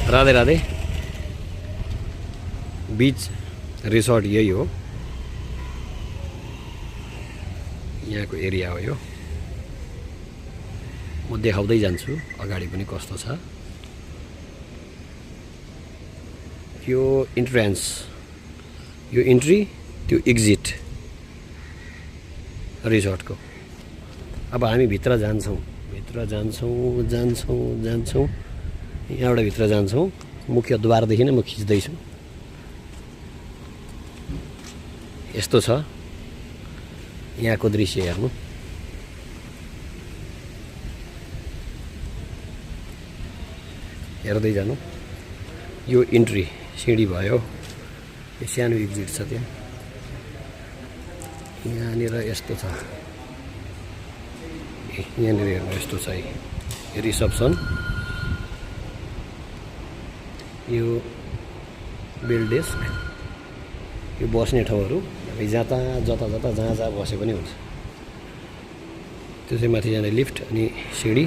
राधे राधे। बीच रिसोर्ट यही हो, यहाँको एरिया हो यो। म देखाउँदै जान्छु अगाडि पनि कस्तो छ। यो इन्ट्रेन्स, यो इन्ट्री, त्यो एक्जिट रिसोर्टको। अब हामी भित्र जान्छौँ, जान्छौँ यहाँबाट भित्र जान्छौँ। मुख्य द्वारदेखि नै म खिच्दैछु। यस्तो छ यहाँको दृश्य हेर्नु। हेर्दै जानु। यो इन्ट्री सिँढी भयो, यो सानो एक्जिट छ त्यहाँ। यहाँनिर यस्तो छ, यहाँनिर हेर्नु यस्तो छ। यो रिसेप्सन, यो बेल डेस्क, यो बस्ने ठाउँहरू। जता जहाँ बसे पनि हुन्छ। त्यो चाहिँ माथि जाने लिफ्ट अनि सिँढी।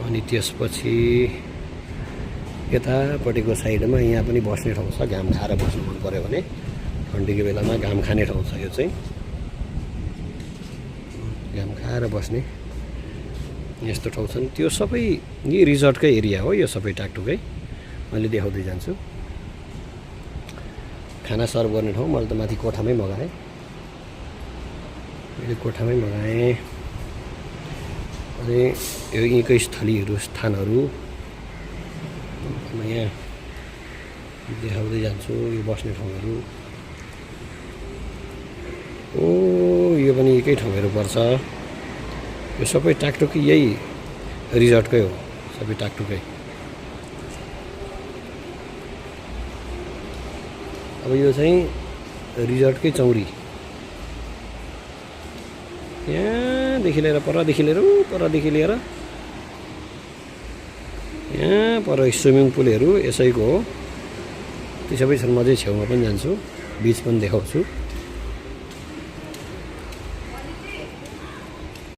अनि त्यसपछि यतापट्टिको साइडमा यहाँ पनि बस्ने ठाउँ छ। घाम खाएर बस्नु मन पऱ्यो भने ठन्डीको बेलामा घाम खाने ठाउँ छ। यो चाहिँ घाम खाएर बस्ने यस्तो ठाउँ छन्। त्यो सबै यही रिजोर्टकै एरिया हो। यो सबै टाकटुकै मैले देखाउँदै जान्छु। खाना सर्भ गर्ने ठाउँ मैले त माथि कोठामै मगाएँ। अनि यो यहीँकै स्थलीहरू, स्थानहरू म यहाँ देखाउँदै जान्छु। यो बस्ने ठाउँहरू, यो पनि एकै ठाउँहरू पर्छ। यो सबै टाकटुकै यही रिजोर्टकै हो, सबै टाकटुकै। अब यो चाहिँ रिजोर्टकै चौरी। यहाँदेखि लिएर परदेखि लिएर यहाँ पर स्विमिङ पुलहरू यसैको हो। त्यो सबै छन्। म चाहिँ छेउमा पनि जान्छु, बिच पनि देखाउँछु।